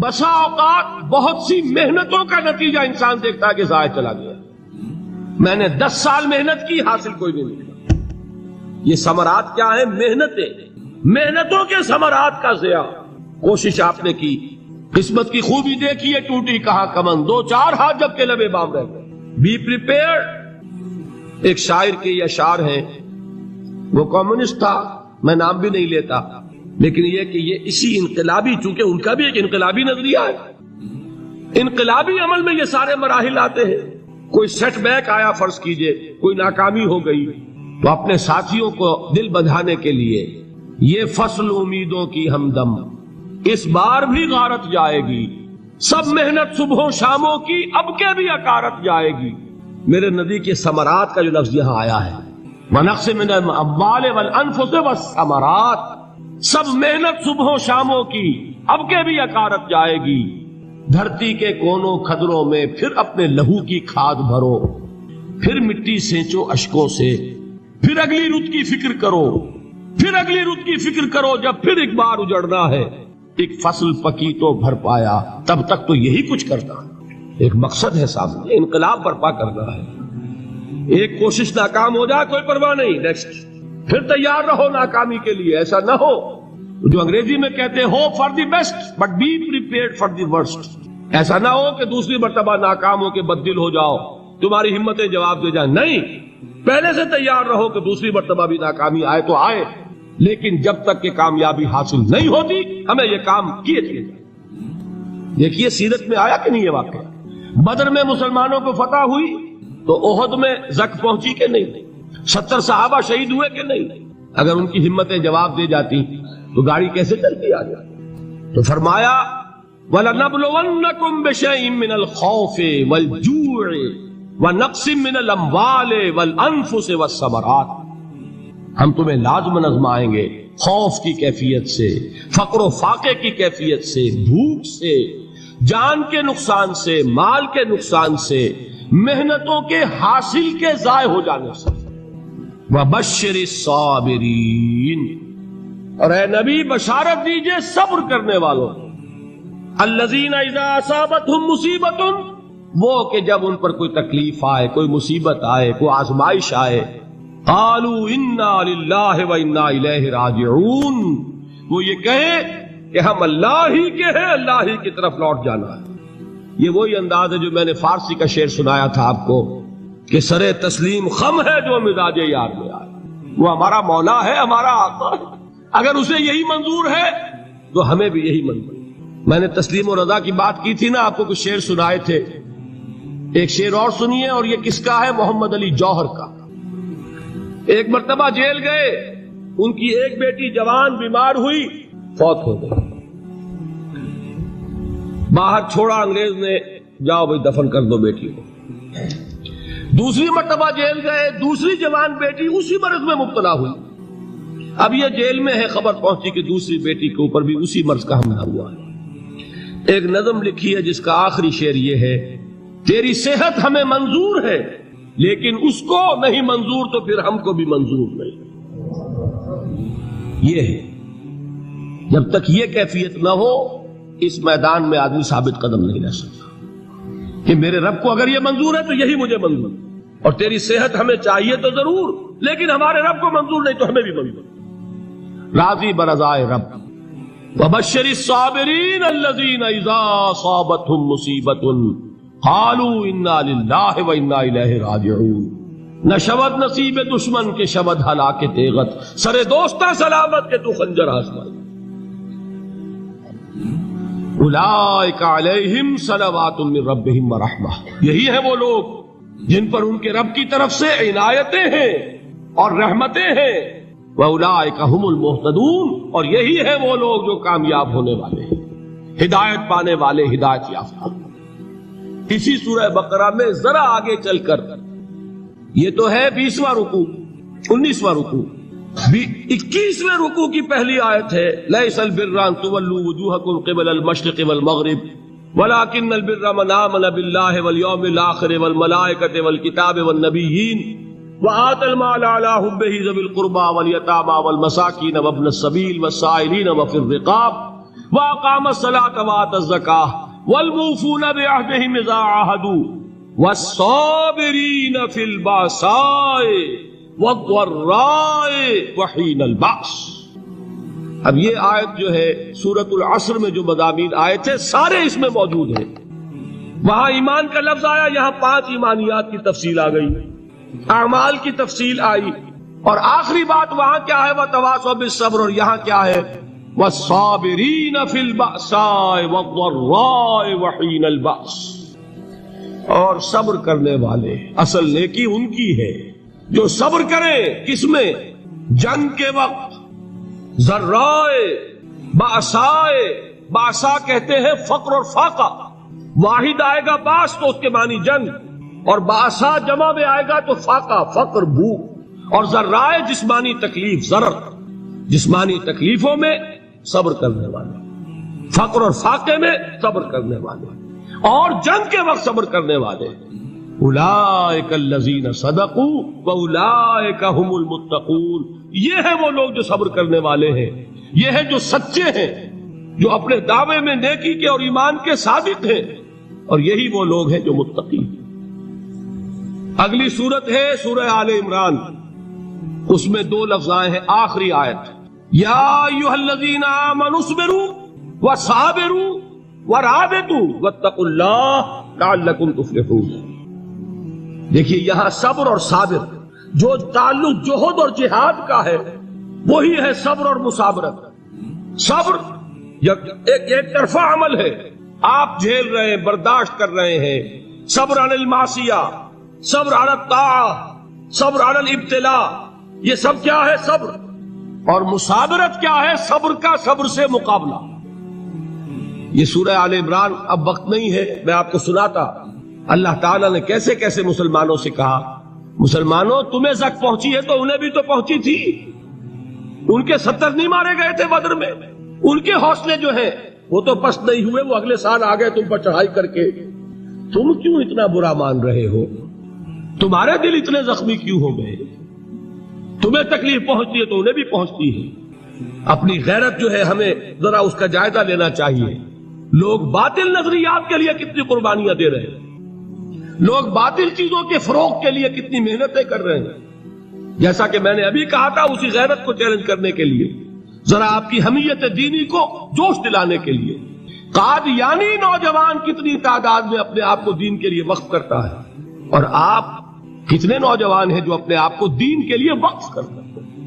بسا اوقات بہت سی محنتوں کا نتیجہ انسان دیکھتا ہے کہ ضائع چلا گیا، میں نے 10 سال محنت کی، حاصل کوئی نہیں ملا۔ یہ ثمرات کیا ہیں؟ محنتوں کے ثمرات کا ضیاع۔ کوشش آپ نے کی، قسمت کی خوبی دیکھی ہے، ٹوٹی کہاں کمن، 2-4 ہاتھ جب کے لبے بام رہ گئے۔ Be prepared. ایک شاعر کے یہ اشعار ہیں، وہ کمیونسٹ تھا، میں نام بھی نہیں لیتا، لیکن یہ کہ یہ اسی انقلابی، چونکہ ان کا بھی ایک انقلابی نظریہ ہے، انقلابی عمل میں یہ سارے مراحل آتے ہیں۔ کوئی سیٹ بیک آیا، فرض کیجئے کوئی ناکامی ہو گئی، تو اپنے ساتھیوں کو دل بندھانے کے لیے یہ فصل امیدوں کی ہمدم اس بار بھی غارت جائے گی، سب محنت صبحوں شاموں کی اب کے بھی اکارت جائے گی۔ میرے نبی کے ثمرات کا جو لفظ یہاں آیا ہے، وَنَقْصٍ مِّنَ الْأَمْوَالِ وَالْأَنفُسِ وَالثَّمَرَاتِ، سب محنت صبحوں شاموں کی اب کے بھی اکارت جائے گی۔ دھرتی کے کونوں کھدروں میں پھر اپنے لہو کی کھاد بھرو، پھر مٹی سینچو اشکوں سے، پھر اگلی رت کی فکر کرو، پھر اگلی رت کی فکر کرو، جب پھر ایک بار اجڑنا ہے۔ ایک فصل پکی تو بھر پایا، تب تک تو یہی کچھ کرنا ہے، ایک مقصد ہے سامنے، انقلاب برپا کرنا ہے۔ ایک کوشش ناکام ہو جائے کوئی پرواہ نہیں، نیکسٹ، پھر تیار رہو ناکامی کے لیے۔ ایسا نہ ہو جو انگریزی میں کہتے ہیں hope for the best but be prepared for the worst. ایسا نہ ہو کہ دوسری مرتبہ ناکام ہو کے بددل ہو جاؤ، تمہاری ہمتیں جواب دے جائیں، نہیں، پہلے سے تیار رہو کہ دوسری مرتبہ بھی ناکامی آئے تو آئے، لیکن جب تک کہ کامیابی حاصل نہیں ہوتی ہمیں یہ کام کیے تھے۔ دیکھیے سیرت میں آیا کہ نہیں یہ واقعہ؟ بدر میں مسلمانوں کو فتح ہوئی تو احد میں زک پہنچی کہ نہیں؟ 70 صحابہ شہید ہوئے کہ نہیں؟ اگر ان کی ہمتیں جواب دے جاتی تو گاڑی کیسے چلتی آگے؟ تو فرمایا وَلَنَبْلُوَنَّكُمْ بِشَيْءٍ مِّنَ الْخَوْفِ وَالْجُوعِ وَنَقْصٍ مِّنَ الْأَمْوَالِ وَالْأَنفُسِ وَالثَّمَرَاتِ، ہم تمہیں لازم آزمائیں گے، خوف کی کیفیت سے، فقر و فاقے کی کیفیت سے، بھوک سے، جان کے نقصان سے، مال کے نقصان سے، محنتوں کے حاصل کے ضائع ہو جانے سے۔ وَبَشِّرِ الصَّابِرِينَ، اور اے نبی بشارت دیجئے صبر کرنے والوں، الذین اذا اصابتہم مصیبت، وہ کہ جب ان پر کوئی تکلیف آئے، کوئی مصیبت آئے، کوئی آزمائش آئے، قالوا انا للہ وانا الیہ راجعون، وہ یہ کہیں کہ ہم اللہ ہی کے ہیں، اللہ ہی کی طرف لوٹ جانا ہے۔ یہ وہی انداز ہے جو میں نے فارسی کا شعر سنایا تھا آپ کو کہ سرے تسلیم خم ہے جو مزاج یار میں آئے، وہ ہمارا مولا ہے، ہمارا آقا ہے، اگر اسے یہی منظور ہے تو ہمیں بھی یہی منظور ہے۔ میں نے تسلیم و رضا کی بات کی تھی نا، آپ کو کچھ شعر سنائے تھے، ایک شعر اور سنیے، اور یہ کس کا ہے؟ محمد علی جوہر کا۔ ایک مرتبہ جیل گئے، ان کی ایک بیٹی جوان بیمار ہوئی، فوت ہو گئی، باہر چھوڑا انگریز نے، جاؤ بھائی دفن کر دو بیٹی کو۔ دوسری مرتبہ جیل گئے، دوسری جوان بیٹی اسی مرض میں مبتلا ہوئی، اب یہ جیل میں ہے، خبر پہنچی کہ دوسری بیٹی کے اوپر بھی اسی مرض کا حملہ ہوا ہے۔ ایک نظم لکھی ہے جس کا آخری شعر یہ ہے، تیری صحت ہمیں منظور ہے لیکن اس کو نہیں منظور تو پھر ہم کو بھی منظور نہیں۔ یہ ہے، جب تک یہ کیفیت نہ ہو اس میدان میں آدمی ثابت قدم نہیں رہ سکتا کہ میرے رب کو اگر یہ منظور ہے تو یہی مجھے منظور ہے، اور تیری صحت ہمیں چاہیے تو ضرور، لیکن ہمارے رب کو منظور نہیں تو ہمیں بھی منظور۔ راضی برضائے رب۔ وبشر الصابرین الذین اذا اصابتهم مصیبۃ قالوا انا للہ وانا الیہ راجعون۔ نہ شود نصیب دشمن کے شود ہلاک تیغت، سر دوستہ سلامت کے تو خنجر آزمائی۔ اولئک علیہم صلوات من ربہم ورحمہ، یہی ہے وہ لوگ جن پر ان کے رب کی طرف سے عنایتیں ہیں اور رحمتیں ہیں۔ وَأُولَٰئِكَ هُمُ الْمُهْتَدُونَ، اور یہی ہے وہ لوگ جو کامیاب ہونے والے ہیں، ہدایت پانے والے، ہدایت یافتہ۔ اسی سورہ بقرہ میں ذرا آگے چل کر، یہ تو ہے 20واں رکوع، 19واں رکوع، 21ویں رکوع کی پہلی آیت ہے، لَيْسَ الْبِرَّ أَن تُوَلُّوا وُجُوهَكُمْ قِبَلَ الْمَشْرِقِ وَالْمَغْرِبِ وَلَٰكِنَّ الْبِرَّ مَنْ آمَنَ بِاللَّهِ وَالْيَوْمِ الْآخِرِ وَالْمَلَائِكَةِ وَالْكِتَابِ وَالنَّبِيِّينَ وآتى المال على حبه ذوي القربى واليتامى والمساكين وابن السبيل والسائلين وفي الرقاب وَأَقَامَ الصَّلَاةَ وَآتَى الزَّكَاةَ وَالْمُوفُونَ بِعَهْدِهِمْ إِذَا عَاهَدُوا وَالصَّابِرِينَ فِي الْبَأْسَاءِ وَالضَّرَّاءِ وَحِينَ الْبَأْسِ۔ اب یہ آیت جو ہے سورۃ العصر میں جو مضامین آئے تھے سارے اس میں موجود ہیں۔ وہاں ایمان کا لفظ آیا، یہاں 5 ایمانیات کی تفصیل آ گئی، اعمال کی تفصیل آئی، اور آخری بات وہاں کیا ہے؟ وَتَوَاصَوْا بِالصَّبْرِ، اور یہاں کیا ہے؟ وَالصَّابِرِينَ فِي الْبَأْسَاءِ وَالضَّرَّاءِ وَحِينَ الْبَأْسِ، اور صبر کرنے والے، اصل نیکی ان کی ہے جو صبر کرے، کس میں؟ جنگ کے وقت، ضرائے، بأسائے، بأسا کہتے ہیں فقر اور فاقہ، واحد آئے گا باس تو اس کے معنی جنگ، اور بأسا جمع میں آئے گا تو فاقہ، فقر، بھوک، اور ذرائع جسمانی تکلیف، ضرر، جسمانی تکلیفوں میں صبر کرنے والے، فقر اور فاقے میں صبر کرنے والے، اور جنگ کے وقت صبر کرنے والے۔ اولئک الذین صدقوا واولئک هم المتقون، یہ ہے وہ لوگ جو صبر کرنے والے ہیں، یہ ہے جو سچے ہیں، جو اپنے دعوے میں نیکی کے اور ایمان کے صادق ہیں، اور یہی وہ لوگ ہیں جو متقی ہیں۔ اگلی سورت ہے سورہ آل عمران، اس میں 2 لفظ آئے ہیں، آخری آیت، یا ایھا الذین آمنوا اصبروا وصابروا ورابطوا واتقوا اللہ لعلکم تفلحون۔ دیکھیے یہاں صبر اور صابر، جو تعلق جہد اور جہاد کا ہے وہی ہے صبر اور مصابرت۔ صبر ایک طرفہ عمل ہے، آپ جھیل رہے ہیں، برداشت کر رہے ہیں، صبر علی المعصیہ، صبر علی الطاعہ، صبر علی الابتلاء، یہ سب کیا ہے؟ صبر۔ اور مصابرت کیا ہے؟ صبر کا صبر سے مقابلہ۔ یہ سورہ آل عمران، اب وقت نہیں ہے میں آپ کو سناتا اللہ تعالیٰ نے کیسے کیسے مسلمانوں سے کہا، مسلمانوں تمہیں زخ پہنچی ہے تو انہیں بھی تو پہنچی تھی، ان کے 70 نہیں مارے گئے تھے بدر میں، ان کے حوصلے جو ہیں وہ تو پست نہیں ہوئے، وہ اگلے سال آ گئے تم پر چڑھائی کر کے، تم کیوں اتنا برا مان رہے ہو؟ تمہارے دل اتنے زخمی کیوں ہو گئے؟ تمہیں تکلیف پہنچتی ہے تو انہیں بھی پہنچتی ہے۔ اپنی غیرت جو ہے ہمیں ذرا اس کا جائزہ لینا چاہیے۔ لوگ باطل نظریات کے لیے کتنی قربانیاں دے رہے ہیں، لوگ باطل چیزوں کے فروغ کے لیے کتنی محنتیں کر رہے ہیں۔ جیسا کہ میں نے ابھی کہا تھا، اسی غیرت کو چیلنج کرنے کے لیے، ذرا آپ کی حمیت دینی کو جوش دلانے کے لیے، قادیانی نوجوان کتنی تعداد میں اپنے آپ کو دین کے لیے وقف کرتا ہے، اور آپ کتنے نوجوان ہیں جو اپنے آپ کو دین کے لیے وقف کر سکتے ہیں،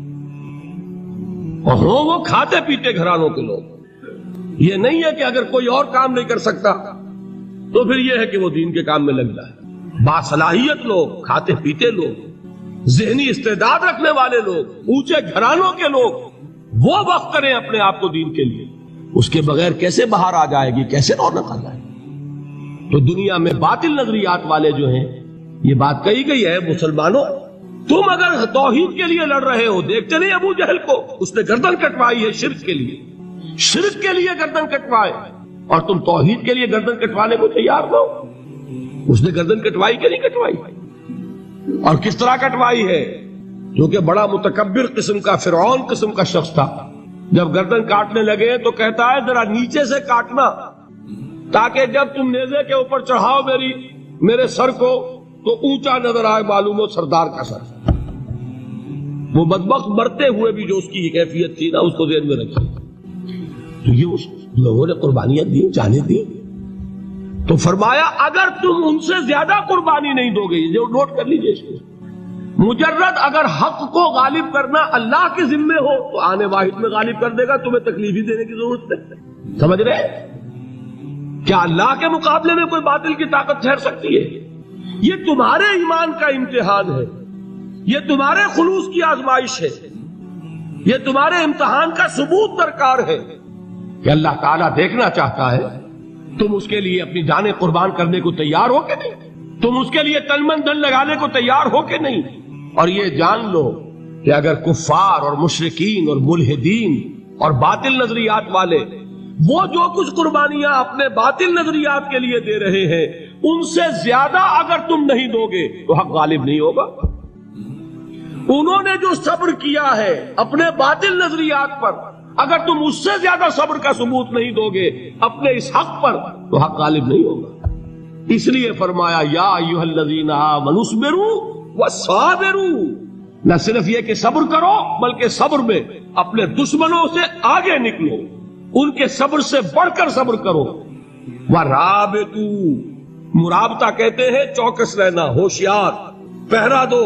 اور ہوں وہ کھاتے پیتے گھرانوں کے لوگ۔ یہ نہیں ہے کہ اگر کوئی اور کام نہیں کر سکتا تو پھر یہ ہے کہ وہ دین کے کام میں لگ جائے۔ باصلاحیت لوگ، کھاتے پیتے لوگ، ذہنی استعداد رکھنے والے لوگ، اونچے گھرانوں کے لوگ، وہ وقف کریں اپنے آپ کو دین کے لیے۔ اس کے بغیر کیسے باہر آ جائے گی، کیسے رونق آ جائے گی؟ تو دنیا میں باطل نظریات والے جو ہیں، یہ بات کہی گئی ہے، مسلمانوں تم اگر توحید کے لیے لڑ رہے ہو، دیکھتے نہیں ابو جہل کو، اس نے گردن کٹوائی ہے شرک کے لیے، شرک کے لیے گردن کٹوائے، اور تم توحید کے لیے گردن کٹوانے کو تیار ہو؟ اس نے گردن کٹوائی کہ نہیں کٹوائی؟ اور کس طرح کٹوائی ہے؟ کیونکہ بڑا متکبر قسم کا، فرعون قسم کا شخص تھا، جب گردن کاٹنے لگے تو کہتا ہے ذرا نیچے سے کاٹنا، تاکہ جب تم نیزے کے اوپر چڑھاؤ میرے سر کو تو اونچا نظر آئے، معلوم ہو سردار کا سر۔ وہ بدبخت مرتے ہوئے بھی جو اس کی کیفیت تھی نا، اس کو ذہن میں رکھی۔ تو یہ اس لوگوں نے قربانیاں دی، جانے دی، تو فرمایا اگر تم ان سے زیادہ قربانی نہیں دو گے، جو نوٹ کر لیجیے اس کو، مجرد اگر حق کو غالب کرنا اللہ کے ذمے ہو تو آنے واحد میں غالب کر دے گا، تمہیں تکلیف ہی دینے کی ضرورت نہیں۔ سمجھ رہے؟ کیا اللہ کے مقابلے میں کوئی باطل کی طاقت ٹھہر سکتی ہے؟ یہ تمہارے ایمان کا امتحان ہے، یہ تمہارے خلوص کی آزمائش ہے، یہ تمہارے امتحان کا ثبوت درکار ہے کہ اللہ تعالیٰ دیکھنا چاہتا ہے تم اس کے لیے اپنی جانیں قربان کرنے کو تیار ہو کہ نہیں، تم اس کے لیے تن من دھن لگانے کو تیار ہو کہ نہیں۔ اور یہ جان لو کہ اگر کفار اور مشرکین اور ملحدین اور باطل نظریات والے وہ جو کچھ قربانیاں اپنے باطل نظریات کے لیے دے رہے ہیں، ان سے زیادہ اگر تم نہیں دو گے تو حق غالب نہیں ہوگا۔ انہوں نے جو صبر کیا ہے اپنے باطل نظریات پر، اگر تم اس سے زیادہ صبر کا ثبوت نہیں دو گے اپنے اس حق پر تو حق غالب نہیں ہوگا. اس لیے فرمایا یا ایھا الذین آمنوا اصبروا وصابروا، نہ صرف یہ کہ صبر کرو بلکہ صبر میں اپنے دشمنوں سے آگے نکلو، ان کے صبر سے بڑھ کر صبر کرو. ورابطوا، مرابطہ کہتے ہیں چوکس رہنا، ہوشیار، پہرا دو.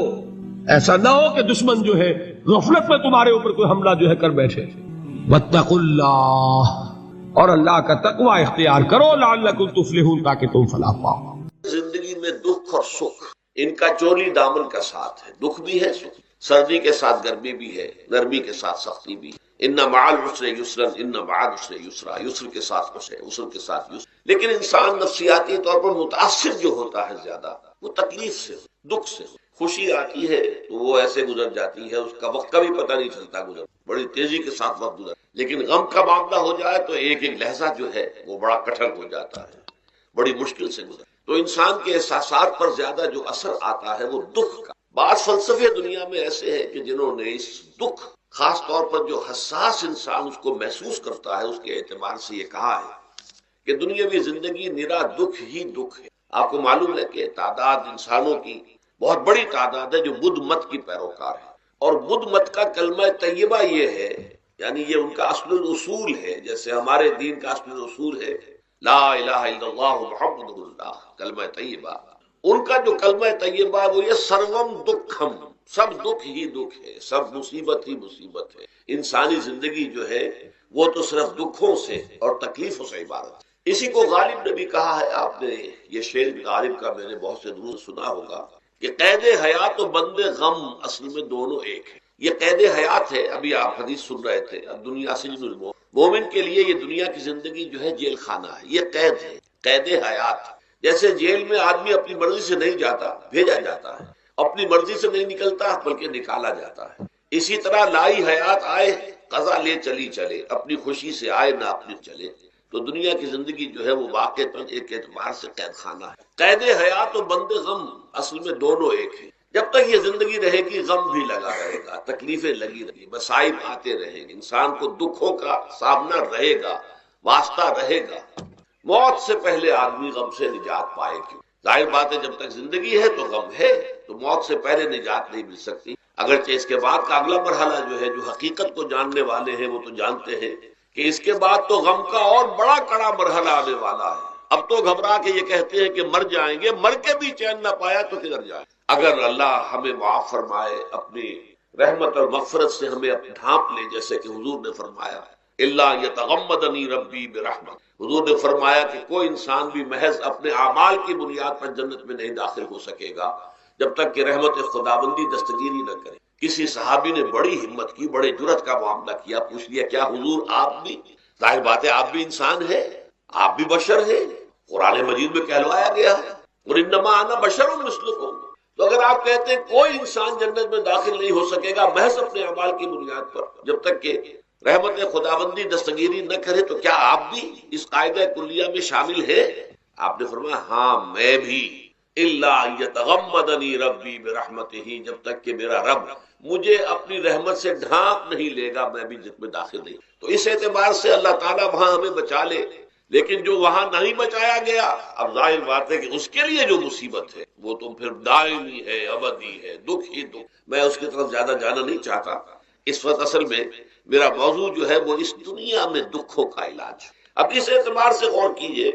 ایسا نہ ہو کہ دشمن جو ہے غفلت میں تمہارے اوپر کوئی حملہ جو ہے کر بیٹھے. واتقوا اللہ، اور اللہ کا تقوی اختیار کرو، لعلکم تفلحون، تاکہ تم فلاح پاؤ. زندگی میں دکھ اور سکھ ان کا چولی دامن کا ساتھ ہے. دکھ بھی ہے، سکھ، سردی کے ساتھ گرمی بھی ہے، نرمی کے ساتھ سختی بھی ہے. ان مع العسر یسرا، ان مع العسر یسرا، یسر کے ساتھ عسر، عسر کے ساتھ یسر. لیکن انسان نفسیاتی طور پر متاثر جو ہوتا ہے زیادہ، وہ تکلیف سے، دکھ سے. خوشی آتی ہے تو وہ ایسے گزر جاتی ہے، اس کا وقت کا بھی پتہ نہیں چلتا، گزر بڑی تیزی کے ساتھ وقت گزر. لیکن غم کا معاملہ ہو جائے تو ایک ایک لحظہ جو ہے وہ بڑا کٹھن ہو جاتا ہے، بڑی مشکل سے گزر. تو انسان کے احساسات پر زیادہ جو اثر آتا ہے وہ دکھ کا. بعض فلسفے دنیا میں ایسے ہیں کہ جنہوں نے اس دکھ، خاص طور پر جو حساس انسان اس کو محسوس کرتا ہے، اس کے اعتبار سے یہ کہا ہے کہ دنیاوی زندگی نرا دکھ ہی دکھ ہے. آپ کو معلوم ہے کہ تعداد انسانوں کی بہت بڑی تعداد ہے جو بدھ مت کی پیروکار ہے، اور بدھ مت کا کلمہ طیبہ یہ ہے، یعنی یہ ان کا اصل الاصول ہے. جیسے ہمارے دین کا اصل الاصول ہے لا الہ الا اللہ محمد اللہ، کلمہ طیبہ. ان کا جو کلمہ طیبہ ہے وہ یہ سروم دکھم، سب دکھ ہی دکھ ہے، سب مصیبت ہی مصیبت ہے. انسانی زندگی جو ہے وہ تو صرف دکھوں سے اور تکلیفوں سے عبارت ہے. اسی کو غالب نے بھی کہا ہے. آپ نے یہ شعر غالب کا میں نے بہت سے دور سنا ہوگا کہ قید حیات و بند غم اصل میں دونوں ایک ہے. یہ قید حیات ہے. ابھی آپ حدیث سن رہے تھے، اب دنیا سجن المومن، مومن کے لیے یہ دنیا کی زندگی جو ہے جیل خانہ ہے. یہ قید ہے، قید حیات. جیسے جیل میں آدمی اپنی مرضی سے نہیں جاتا، بھیجا جاتا ہے، اپنی مرضی سے نہیں نکلتا بلکہ نکالا جاتا ہے. اسی طرح لائی حیات آئے قضا لے چلی چلے، اپنی خوشی سے آئے نہ اپنی چلے. تو دنیا کی زندگی جو ہے وہ واقعتاً ایک اعتبار سے قید خانہ ہے. قید حیات و بند غم اصل میں دونوں ایک ہیں. جب تک یہ زندگی رہے گی غم بھی لگا رہے گا، تکلیفیں لگی رہے گی، مسائل آتے رہیں گے، انسان کو دکھوں کا سامنا رہے گا، واسطہ رہے گا. موت سے پہلے آدمی غم سے نجات پائے. کیوں؟ ظاہر بات ہے جب تک زندگی ہے تو غم ہے، تو موت سے پہلے نجات نہیں مل سکتی. اگرچہ اس کے بعد کا اگلا مرحلہ جو ہے، جو حقیقت کو جاننے والے ہیں وہ تو جانتے ہیں کہ اس کے بعد تو غم کا اور بڑا کڑا مرحلہ آنے والا ہے. اب تو گھبرا کے یہ کہتے ہیں کہ مر جائیں گے، مر کے بھی چین نہ پایا تو کدھر جائے. اگر اللہ ہمیں معاف فرمائے، اپنی رحمت اور مغفرت سے ہمیں ڈھانپ لے، جیسے کہ حضور نے فرمایا اللہ یتغمدنی ربی برحمت. حضور نے فرمایا کہ کوئی انسان بھی محض اپنے اعمال کی بنیاد پر جنت میں نہیں داخل ہو سکے گا جب تک کہ رحمت خداوندی دستگیری نہ کرے. کسی صحابی نے بڑی ہمت کی، بڑے جرأت کا معاملہ کیا، پوچھ لیا کیا حضور آپ بھی؟ ظاہر بات ہے آپ بھی انسان ہیں، آپ بھی بشر ہیں، قرآن مجید میں کہلوایا گیا ہے اور انما انا بشر مثلکم. تو اگر آپ کہتے ہیں کوئی انسان جنت میں داخل نہیں ہو سکے گا محض اپنے اعمال کی بنیاد پر جب تک کہ رحمت خداوندی دستگیری نہ کرے، تو کیا آپ بھی اس قاعدہ کلیہ میں شامل ہیں؟ آپ نے فرمایا ہاں میں بھی. اللہ یتغمدنی ربی برحمتہ، جب تک کہ میرا رب مجھے اپنی رحمت سے ڈھانپ نہیں لے گا میں بھی جس میں داخل نہیں. تو اس اعتبار سے اللہ تعالیٰ وہاں ہمیں بچا لے. لیکن جو وہاں نہیں بچایا گیا، اب ظاہر بات ہے کہ اس کے لیے جو مصیبت ہے وہ تو پھر دائمی ہے، ابدی ہے، دکھ ہی دکھ. میں اس کی طرف زیادہ جانا نہیں چاہتا. اس وقت اصل میں میرا موضوع جو ہے وہ اس دنیا میں دکھوں کا علاج. اب اس اعتبار سے غور کیجئے،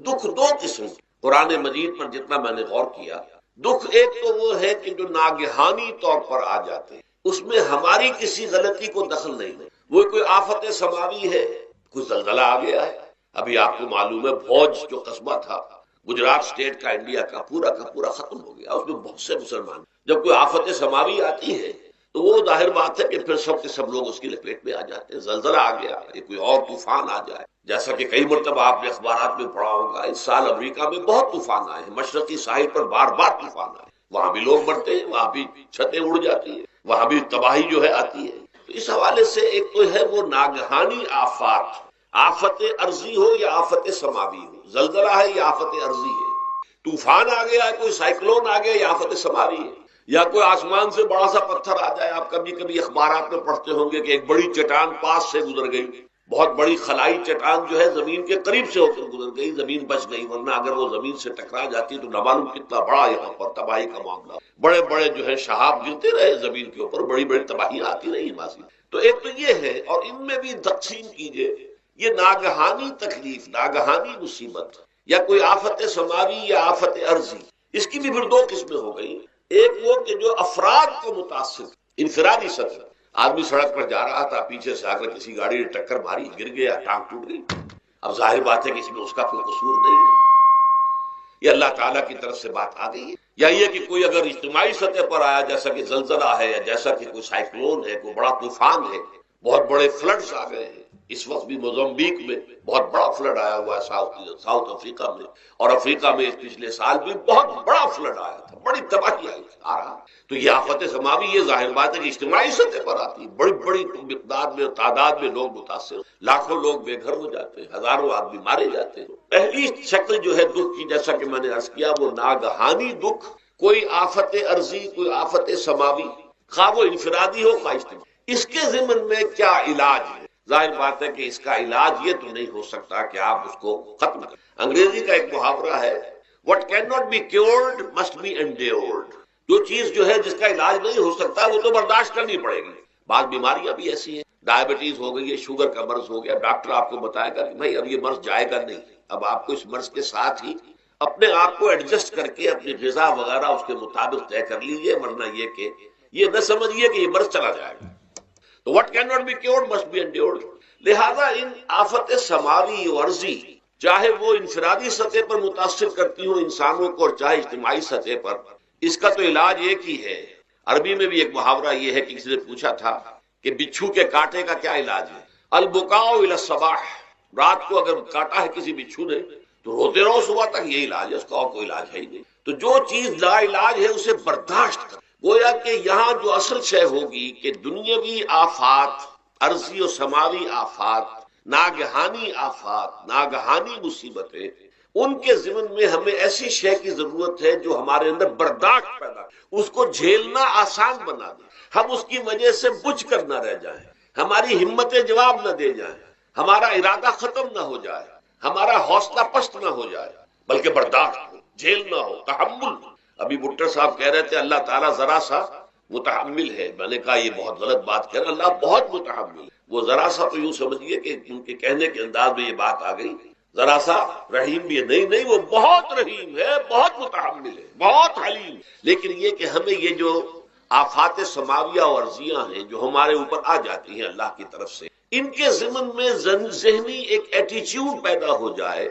دکھ دو قسم. قرآن مجید پر جتنا میں نے غور کیا، دکھ ایک تو وہ ہے کہ جو ناگہانی طور پر آ جاتے ہیں، اس میں ہماری کسی غلطی کو دخل نہیں ہے. وہ کوئی آفت سماوی ہے، کوئی زلزلہ آ گیا ہے. ابھی آپ کو معلوم ہے بھوج جو قصبہ تھا گجرات سٹیٹ کا، انڈیا کا پورا ختم ہو گیا. اس میں بہت سے مسلمان. جب کوئی آفت سماوی آتی ہے تو وہ ظاہر بات ہے کہ پھر سب کے سب لوگ اس کی لپیٹ میں آ جاتے ہیں. زلزلہ آ گیا، کوئی اور طوفان آ جائے، جیسا کہ کئی مرتبہ آپ نے اخبارات میں پڑھا ہوگا، اس سال امریکہ میں بہت طوفان آئے ہیں، مشرقی ساحل پر بار بار طوفان آئے، وہاں بھی لوگ مرتے ہیں، وہاں بھی چھتیں اڑ جاتی ہیں، وہاں بھی تباہی جو ہے آتی ہے. تو اس حوالے سے ایک تو ہے وہ ناگہانی آفات، آفت ارضی ہو یا آفت سماوی ہو. زلزلہ ہے یا آفت ارضی ہے، طوفان آ گیا ہے، کوئی سائیکلون آ گیا یا آفت سماوی ہے. یا کوئی آسمان سے بڑا سا پتھر آ جائے. آپ کبھی کبھی اخبارات میں پڑھتے ہوں گے کہ ایک بڑی چٹان پاس سے گزر گئی، بہت بڑی خلائی چٹان جو ہے زمین کے قریب سے ہو کر گزر گئی، زمین بچ گئی، ورنہ اگر وہ زمین سے ٹکرا جاتی تو نہ معلوم کتنا بڑا یہاں پر تباہی کا معاملہ. بڑے بڑے جو ہے شہاب گرتے رہے زمین کے اوپر، بڑی بڑی تباہیاں آتی رہی ماضی. تو ایک تو یہ ہے، اور ان میں بھی تقسیم کیجئے یہ ناگہانی تکلیف، ناگہانی مصیبت، یا کوئی آفت سماوی یا آفت ارضی. اس کی بھی پھر دو قسمیں ہو گئی. ایک وہ کہ جو افراد کو متاثر، انفرادی سطح، آدمی سڑک پر جا رہا تھا، پیچھے سے آ کر کسی گاڑی نے ٹکر ماری، گر گیا، ٹانگ ٹوٹ گئی. اب ظاہر بات ہے کہ اس میں اس کا کوئی قصور نہیں ہے، یہ اللہ تعالیٰ کی طرف سے بات آ گئی ہے. یا یہ کہ کوئی اگر اجتماعی سطح پر آیا، جیسا کہ زلزلہ ہے، یا جیسا کہ کوئی سائیکلون ہے، کوئی بڑا طوفان ہے، بہت بڑے فلڈز آ گئے ہیں. اس وقت بھی موزمبیق میں بہت بڑا فلڈ آیا ہوا ہے، ساؤتھ افریقہ میں، اور افریقہ میں پچھلے سال بھی بہت بڑا فلڈ آیا تھا، بڑی تباہی آ رہا. تو یہ آفت سماوی، یہ ظاہر بات ہے کہ اجتماعی سطح پر آتی ہے، بڑی بڑی مقدار میں، تعداد میں لوگ متاثر، لاکھوں لوگ بے گھر ہو جاتے ہیں، ہزاروں آدمی مارے جاتے ہیں. پہلی شکل جو ہے دکھ کی، جیسا کہ میں نے عرض کیا، وہ ناگہانی دکھ، کوئی آفت ارضی، کوئی آفت سماوی، خواہ وہ انفرادی ہو خواہ اجتماعی. اس کے ضمن میں کیا علاج ہے؟ ظاہر بات ہے کہ اس کا علاج یہ تو نہیں ہو سکتا کہ آپ اس کو ختم کریں. انگریزی کا ایک محاورہ ہے، what cannot be cured must be endured. جو چیز جو ہے جس کا علاج نہیں ہو سکتا وہ تو برداشت کرنی پڑے گی. بعض بیماریاں بھی ایسی ہیں، ڈائبٹیز ہو گئی ہے، شوگر کا مرض ہو گیا، ڈاکٹر آپ کو بتائے گا کہ بھائی اب یہ مرض جائے گا نہیں، اب آپ کو اس مرض کے ساتھ ہی اپنے آپ کو ایڈجسٹ کر کے اپنی غذا وغیرہ اس کے مطابق طے کر لیجیے، ورنہ یہ کہ یہ نہ سمجھیے کہ یہ مرض چلا جائے گا. تو what cannot be cured must be endured. لہذا ان آفت سماوی و عرضی، چاہے وہ انفرادی سطح پر متاثر کرتی ہوں انسانوں کو، اور چاہے اجتماعی سطح پر، اس کا تو علاج ایک ہی ہے. عربی میں بھی ایک محاورہ یہ ہے کہ کسی نے پوچھا تھا کہ بچھو کے کاٹے کا کیا علاج ہے؟ البکاء الی الصباح. رات کو اگر کاٹا ہے کسی بچھو نے تو روتے رہو صبح تک، یہ علاج ہے، اس کا اور کوئی علاج ہے ہی نہیں. تو جو چیز لا علاج ہے اسے برداشت کر. گویا کہ یہاں جو اصل شے ہوگی کہ دنیاوی آفات، ارضی و سماوی آفات، ناگہانی آفات، ناگہانی مصیبتیں، ان کے ضمن میں ہمیں ایسی شے کی ضرورت ہے جو ہمارے اندر برداشت پیدا، اس کو جھیلنا آسان بنا دے. ہم اس کی وجہ سے بجھ کر نہ رہ جائیں، ہماری ہمتیں جواب نہ دے جائیں، ہمارا ارادہ ختم نہ ہو جائے، ہمارا حوصلہ پست نہ ہو جائے، بلکہ برداشت ہو، جھیلنا ہو، تحمل. ابھی بھٹر صاحب کہہ رہے تھے اللہ تعالیٰ ذرا سا متحمل ہے. میں نے کہا یہ بہت غلط بات کہہ رہے، اللہ بہت متحمل ہے. وہ ذرا سا تو یوں سمجھیے کہ ان کے کہنے کے انداز میں یہ بات آ گئی، ذرا سا رحیم بھی ہے. نہیں، وہ بہت رحیم ہے، بہت متحمل ہے، بہت حلیم. لیکن یہ کہ ہمیں یہ جو آفات سماویہ اور عرضیاں ہیں جو ہمارے اوپر آ جاتی ہیں اللہ کی طرف سے، ان کے ضمن میں ذہنی ایک ایٹیچیوڈ پیدا ہو جائے،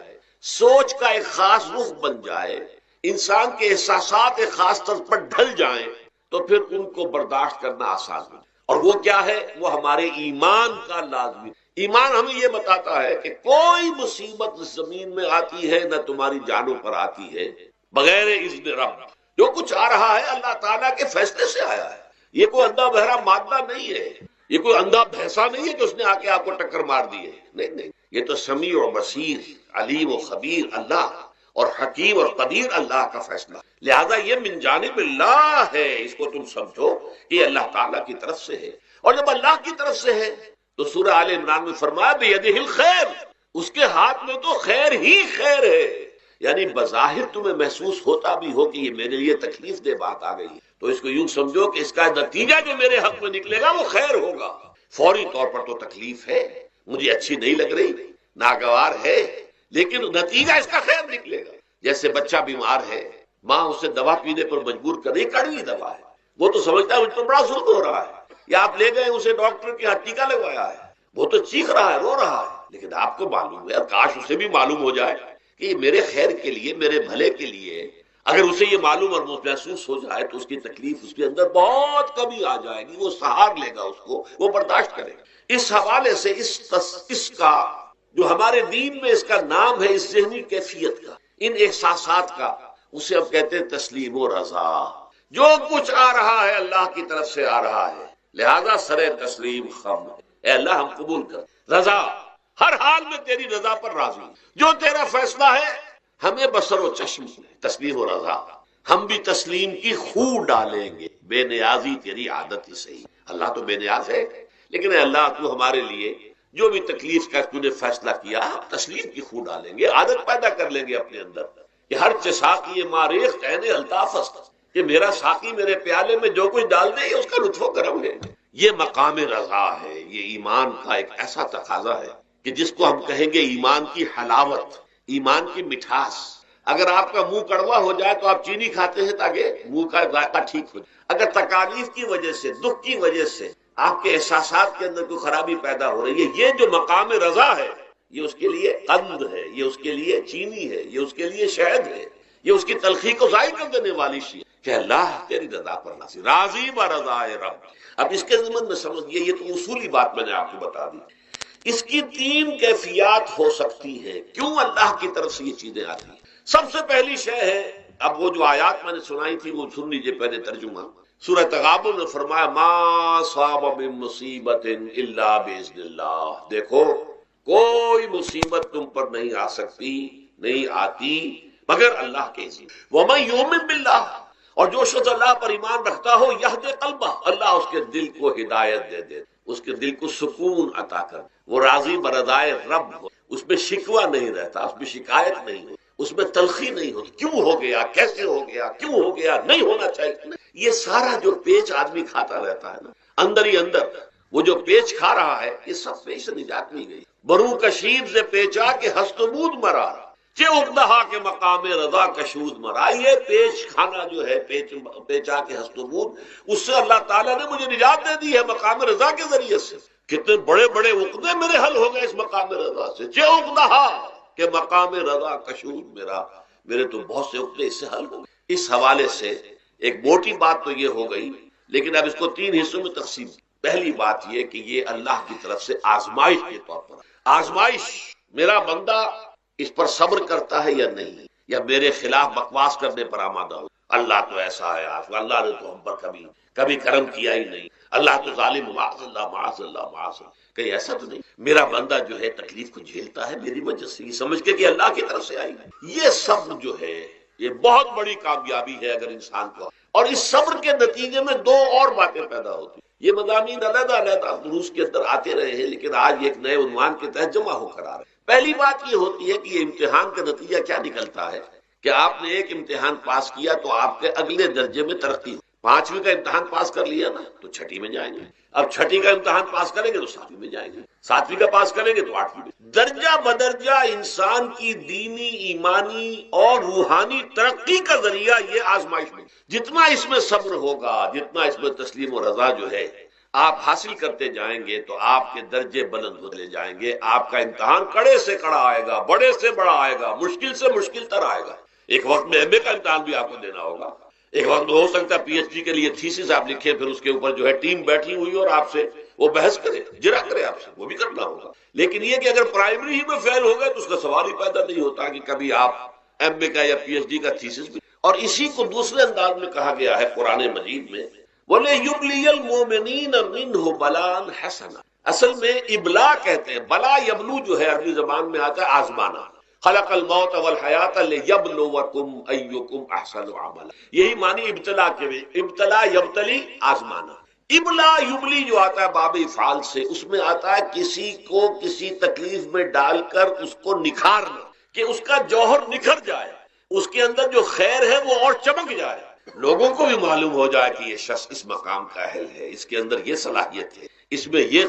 سوچ کا ایک خاص رخ بن جائے، انسان کے احساسات ایک خاص طرز پر ڈھل جائیں، تو پھر ان کو برداشت کرنا آسان ہے. اور وہ کیا ہے؟ وہ ہمارے ایمان کا لازمی. ایمان ہمیں یہ بتاتا ہے کہ کوئی مصیبت اس زمین میں آتی ہے نہ تمہاری جانوں پر آتی ہے بغیر اذن رب. جو کچھ آ رہا ہے اللہ تعالیٰ کے فیصلے سے آیا ہے. یہ کوئی اندھا بہرا مادہ نہیں ہے، یہ کوئی اندھا بھینسا نہیں ہے کہ اس نے آ کے آپ کو ٹکر مار دی ہے. نہیں، یہ تو سمیع و بصیر، علیم و خبیر اللہ، اور حکیم اور قدیر اللہ کا فیصلہ. لہذا یہ من جانب اللہ ہے، اس کو تم سمجھو کہ یہ اللہ تعالیٰ کی طرف سے ہے. اور جب اللہ کی طرف سے ہے تو سورہ آل عمران میں فرمایا بیدہ الخیر، اس کے ہاتھ میں تو خیر ہی خیر ہے. یعنی بظاہر تمہیں محسوس ہوتا بھی ہو کہ یہ میرے لیے تکلیف دہ بات آ گئی، تو اس کو یوں سمجھو کہ اس کا نتیجہ جو میرے حق میں نکلے گا وہ خیر ہوگا. فوری طور پر تو تکلیف ہے، مجھے اچھی نہیں لگ رہی، ناگوار ہے، لیکن نتیجہ اس کا خیر نکلے گا. جیسے بچہ بیمار ہے، ماں اسے دوا پینے پر مجبور کر رہی، کڑوی دوا ہے، وہ تو سمجھتا ہے مجھ پر بڑا ظلم ہو رہا ہے. یا آپ لے گئے اسے ڈاکٹر کے یہاں ٹیکا لگوایا ہے، وہ تو چیخ رہا ہے، رو رہا ہے، لیکن آپ کو معلوم ہے، کاش اسے بھی معلوم ہو جائے کہ یہ میرے خیر کے لیے، میرے بھلے کے لیے. اگر اسے یہ معلوم اور محسوس ہو جائے تو اس کی تکلیف اس کے اندر بہت کمی آ جائے گی، وہ سہار لے گا، اس کو وہ برداشت کرے گا. اس حوالے سے اس کا جو ہمارے دین میں اس کا نام ہے، اس ذہنی کیفیت کا، ان احساسات کا، اسے ہم کہتے ہیں تسلیم و رضا. جو کچھ آ رہا ہے اللہ کی طرف سے آ رہا ہے، لہذا سر تسلیم خم، اے اللہ ہم قبول کر. رضا، ہر حال میں تیری رضا پر راضی، جو تیرا فیصلہ ہے ہمیں بصر و چشم، تسلیم و رضا. ہم بھی تسلیم کی خو ڈالیں گے، بے نیازی تیری عادت ہی صحیح۔ اللہ تو بے نیاز ہے، لیکن اے اللہ تو ہمارے لیے جو بھی تکلیف کا تو نے فیصلہ کیا، ہم تسلیم کی خو ڈالیں گے، عادت پیدا کر لیں گے اپنے اندر کہ ہر ساقی ماریخ عین الطاف است، کہ میرا ساقی میرے پیالے میں جو کچھ ڈال دے یہ اس کا لطف و کرم ہے۔ یہ مقام رضا ہے، یہ ایمان کا ایک ایسا تقاضا ہے کہ جس کو ہم کہیں گے ایمان کی حلاوت، ایمان کی مٹھاس۔ اگر آپ کا منہ کڑوا ہو جائے تو آپ چینی کھاتے ہیں تاکہ منہ کا ذائقہ ٹھیک ہو جائے۔ اگر تکالیف کی وجہ سے، دکھ کی وجہ سے آپ کے احساسات کے اندر کوئی خرابی پیدا ہو رہی ہے، یہ جو مقام رضا ہے یہ اس کے لیے قند ہے، یہ اس کے لیے چینی ہے، یہ اس کے لیے شہد ہے، یہ اس کی تلخی کو ضائع کر دینے والی چیز کہ اللہ تیری رضا پر ناصر راضی برضائے رب۔ اب اس کے ضمن میں سمجھئے، یہ تو اصولی بات میں نے آپ کو بتا دی۔ اس کی تین کیفیات ہو سکتی ہے کیوں اللہ کی طرف سے یہ چیزیں آتی ہیں۔ سب سے پہلی شے ہے، اب وہ جو آیات میں نے سنائی تھی وہ سن لیجیے پہلے ترجمہ۔ سورہ تغابن نے فرمایا ما صاب من مصیبت الا باذن اللہ، دیکھو کوئی مصیبت تم پر نہیں آ سکتی، نہیں آتی مگر اللہ کے اذن۔ ومن یؤمن باللہ، اور جو شخص اللہ پر ایمان رکھتا ہو، یہد قلبہ، اللہ اس کے دل کو ہدایت دے دے، اس کے دل کو سکون عطا کر، وہ راضی برضائے رب ہو، اس میں شکوہ نہیں رہتا، اس میں شکایت نہیں ہو، اس میں تلخی نہیں ہوتی، کیوں ہو گیا، کیسے ہو گیا، کیوں ہو گیا، نہیں ہونا چاہیے۔ یہ سارا جو پیچ آدمی کھاتا رہتا ہے نا، اندر ہی اندر وہ جو پیچ کھا رہا ہے، یہ سب پیچ سے نجات نہیں گئی۔ برو کشید سے پیچا کے ہست بود مرا، چے اقدہا کے مقام رضا کشود مرا۔ یہ پیچ کھانا جو ہے، پیچا کے ہست بود، اس سے اللہ تعالیٰ نے مجھے نجات دے دی ہے مقام رضا کے ذریعے سے۔ کتنے بڑے بڑے عقدے میرے حل ہو گئے اس مقام رضا سے، چے اقدہا کہ مقام رضا کشود میرے تو بہت سے عقدے اس سے حل ہو گئے۔ اس حوالے سے ایک موٹی بات تو یہ ہو گئی، لیکن اب اس کو تین حصوں میں تقسیم۔ پہلی بات یہ کہ یہ اللہ کی طرف سے آزمائش کے طور پر، آزمائش میرا بندہ اس پر صبر کرتا ہے یا نہیں، یا میرے خلاف بکواس کرنے پر آمادہ ہو۔ اللہ تو ایسا ہے، اللہ نے تو ہم پر کبھی کرم کیا ہی نہیں، اللہ تو ظالم، معاذ اللہ معاذ اللہ معاذ اللہ۔ کہیں ایسا تو نہیں، میرا بندہ جو ہے تکلیف کو جھیلتا ہے میری وجہ سے، یہ سمجھ کے کہ اللہ کی طرف سے آئی ہے۔ یہ صبر جو ہے یہ بہت بڑی کامیابی ہے اگر انسان کو، اور اس صبر کے نتیجے میں دو اور باتیں پیدا ہوتی ہیں۔ یہ مضامین علیحدہ علیحدہ دروس کے اندر آتے رہے ہیں، لیکن آج ایک نئے عنوان کے تحت جمع ہو کر آ رہے ہیں۔ پہلی بات یہ ہوتی ہے کہ یہ امتحان کا نتیجہ کیا نکلتا ہے کہ آپ نے ایک امتحان پاس کیا تو آپ کے اگلے درجے میں ترقی ہو۔ 5ویں کا امتحان پاس کر لیا نا تو 6ٹھی میں جائیں گے، اب 6ٹھی کا امتحان پاس کریں گے تو 7ویں میں جائیں گے، 7ویں کا پاس کریں گے تو 8ویں میں۔ درجہ بدرجہ انسان کی دینی، ایمانی اور روحانی ترقی کا ذریعہ یہ آزمائش میں، جتنا اس میں صبر ہوگا، جتنا اس میں تسلیم و رضا جو ہے آپ حاصل کرتے جائیں گے تو آپ کے درجے بلند ہوتے جائیں گے۔ آپ کا امتحان کڑے سے کڑا آئے گا، بڑے سے بڑا آئے گا، مشکل سے مشکل تر آئے گا۔ ایک وقت میں ایم اے کا امتحان بھی آپ کو دینا ہوگا، ایک وقت میں ہو سکتا ہے پی ایچ ڈی کے لیے تھیسس آپ لکھیں، پھر اس کے اوپر جو ہے ٹیم بیٹھی ہوئی اور آپ سے وہ بحث کرے، جرا کرے آپ سے، وہ بھی کرنا ہوگا۔ لیکن یہ کہ اگر پرائمری ہی میں فیل ہو گئے تو اس کا سوال ہی پیدا نہیں ہوتا کہ کبھی آپ ایم اے کا یا پی ایچ ڈی کا تھیسس بھی۔ اور اسی کو دوسرے انداز میں کہا گیا ہے قرآن مجید میں، وَلِيُبْلِيَ الْمُؤْمِنِينَ مِنْهُ بَلَاءً حَسَنًا۔ اصل میں ابلا کہتے ہیں، بلا یبلو جو ہے عربی زبان میں آتا ہے آزمانا۔ خلق الموت والحیات لیبلوکم ایکم احسن عملا، یہی معنی ابتلا کے میں، ابتلا یبتلی آزمانا۔ ابلا یبلی جو آتا ہے باب افعال سے، اس میں آتا ہے کسی کو کسی تکلیف میں ڈال کر اس کو نکھارنا، کہ اس کا جوہر نکھر جائے، اس کے اندر جو خیر ہے وہ اور چمک جائے، لوگوں کو بھی معلوم ہو جائے کہ یہ شخص اس مقام کا اہل ہے، اس کے اندر یہ صلاحیت ہے، اس میں یہ